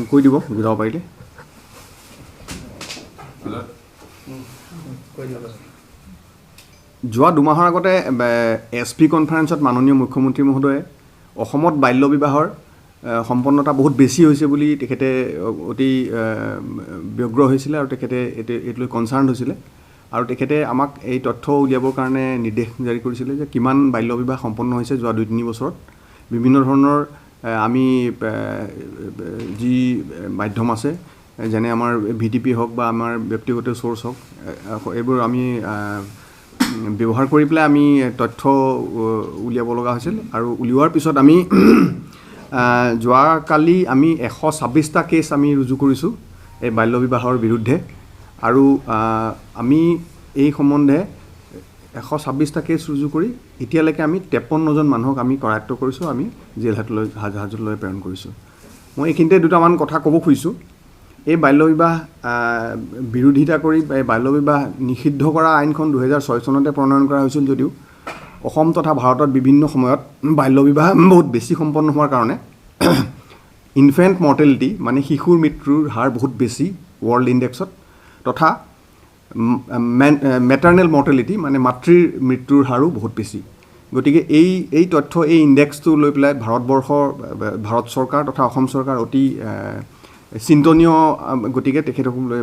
কৈ দিব বুজাব পাৰিলে যোৱা দুমাহৰ আগতে SP কনফাৰেন্সত মাননীয় মুখ্যমন্ত্ৰী মহোদয়ে অসমত বাল্য বিবাহৰ সম্পন্নতা বহুত বেছি হৈছে বুলি তেখেতে অতি ব্যগ্ৰ হৈছিলে আৰু তেখেতে এইটো কনচাৰ্ণ হৈছিলে আৰু তেখেতে আমাক এই তথ্য উলিয়াবৰ কাৰণে নিৰ্দেশ জাৰি কৰিছিলে যে কিমান বাল্য বিবাহ সম্পন্ন হৈছে যোৱা 2-3 বছৰত বিভিন্ন ধৰণৰ আমি যি মাধ্যম আছে যেনে আমাৰ VTP হওক বা আমাৰ ব্যক্তিগত সোৰ্স হওক এইবোৰ আমি ব্যৱহাৰ কৰি পেলাই আমি তথ্য উলিয়াব লগা হৈছিল আৰু উলিওৱাৰ পিছত আমি যোৱাকালি আমি 126টা কেছ আমি ৰুজু কৰিছোঁ এই বাল্য বিবাহৰ বিৰুদ্ধে আৰু আমি এই সম্বন্ধে 126টা কেছ ৰুজু কৰি এতিয়ালৈকে আমি 53জন মানুহক আমি কৰায়ত্ব কৰিছোঁ আমি জেল হাজতলৈ প্ৰেৰণ কৰিছোঁ মই এইখিনিতে দুটামান কথা ক'ব খুজিছোঁ এই বাল্য বিবাহ বিৰোধিতা কৰি বাল্য বিবাহ নিষিদ্ধ কৰা আইনখন 2006 চনতে প্ৰণয়ন কৰা হৈছিল যদিও অসম তথা ভাৰতত বিভিন্ন সময়ত বাল্য বিবাহ বহুত বেছি সম্পন্ন হোৱাৰ কাৰণে ইনফেণ্ট মৰ্টেলিটি মানে শিশুৰ মৃত্যুৰ হাৰ বহুত বেছি ৱৰ্ল্ড ইণ্ডেক্সত তথা মেটাৰ্নেল মৰ্টেলিটি মানে মাতৃৰ মৃত্যুৰ হাৰো বহুত বেছি গতিকে এই তথ্য এই ইণ্ডেক্সটো লৈ পেলাই ভাৰত চৰকাৰ তথা অসম চৰকাৰ অতি চিন্তনীয় গতিকে তেখেতসকলে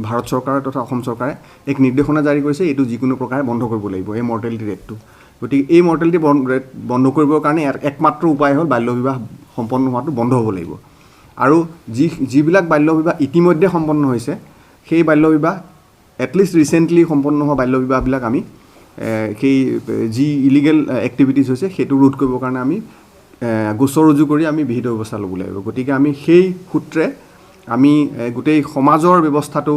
ভাৰত চৰকাৰ তথা অসম চৰকাৰে এক নিৰ্দেশনা জাৰি কৰিছে এইটো যিকোনো প্ৰকাৰে বন্ধ কৰিব লাগিব এই মৰ্টেলিটি ৰেটটো গতিকে এই মৰ্টেলিটি ৰেট বন্ধ কৰিবৰ কাৰণে একমাত্ৰ উপায় হ'ল বাল্য বিবাহ সম্পন্ন হোৱাটো বন্ধ হ'ব লাগিব আৰু যিবিলাক বাল্য বিবাহ ইতিমধ্যে সম্পন্ন হৈছে সেই বাল্য বিবাহ এটলিষ্ট ৰিচেণ্টলি সম্পন্ন হোৱা বাল্য বিবাহবিলাক আমি সেই যি ইলিগেল এক্টিভিটিজ হৈছে সেইটো ৰোধ কৰিবৰ কাৰণে আমি গোচৰ ৰুজু কৰি আমি বিহিত ব্যৱস্থা ল'ব লাগিব গতিকে আমি সেই সূত্ৰে আমি গোটেই সমাজৰ ব্যৱস্থাটো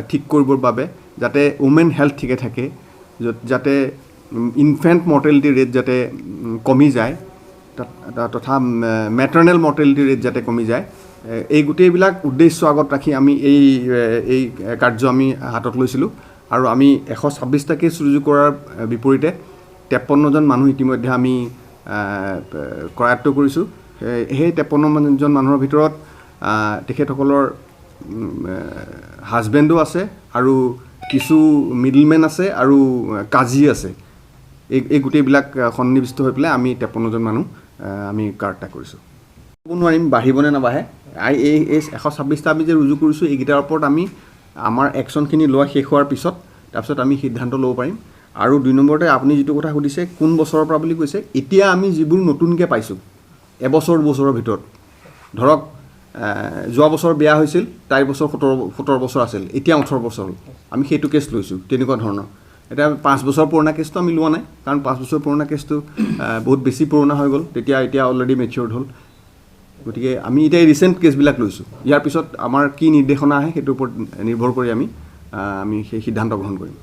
ঠিক কৰিবৰ বাবে যাতে ওমেন হেল্থ ঠিকে থাকে যাতে ইনফেণ্ট মৰ্টেলিটি ৰেট যাতে কমি যায় তথা মেটাৰ্নেল মৰ্টেলিটি ৰেট যাতে কমি যায় এই গোটেইবিলাক উদ্দেশ্য আগত ৰাখি আমি এই কাৰ্য আমি হাতত লৈছিলোঁ আৰু আমি 126টা কেছ ৰুজু কৰাৰ বিপৰীতে 53জন মানুহ ইতিমধ্যে আমি কৰায়ত্ব কৰিছোঁ সেই 53জন মানুহৰ ভিতৰত তেখেতসকলৰ হাজবেণ্ডো আছে আৰু কিছু মিডলমেন আছে আৰু কাজী আছে এই গোটেইবিলাক সন্নিৱিষ্ট হৈ পেলাই আমি 53জন মানুহ আমি কাৰ্যতা কৰিছোঁ ক'ব নোৱাৰিম বাঢ়িবনে নাবাঢ়ে এই 126টা আমি যে ৰুজু কৰিছোঁ এইকেইটাৰ ওপৰত আমি আমাৰ একশ্যনখিনি লোৱা শেষ হোৱাৰ পিছত তাৰপিছত আমি সিদ্ধান্ত ল'ব পাৰিম আৰু 2 নম্বৰতে আপুনি যিটো কথা সুধিছে কোন বছৰৰ পৰা বুলি কৈছে এতিয়া আমি যিবোৰ নতুনকৈ পাইছোঁ এবছৰৰ ভিতৰত ধৰক যোৱা বছৰ বিয়া হৈছিল তাইৰ বছৰ 17 বছৰ আছিল এতিয়া 18 বছৰ হ'ল আমি সেইটো কেছ লৈছোঁ তেনেকুৱা ধৰণৰ এটা 5 বছৰ পুৰণা কেছটো আমি লোৱা নাই কাৰণ 5 বছৰ পুৰণা কেছটো বহুত বেছি পুৰণা হৈ গ'ল এতিয়া অলৰেডি মেচিয়ৰ্ড হ'ল গতিকে আমি এতিয়া ৰিচেণ্ট কেছবিলাক লৈছোঁ ইয়াৰ পিছত আমাৰ কি নিৰ্দেশনা আহে সেইটোৰ ওপৰত নিৰ্ভৰ কৰি আমি সেই সিদ্ধান্ত গ্ৰহণ কৰিম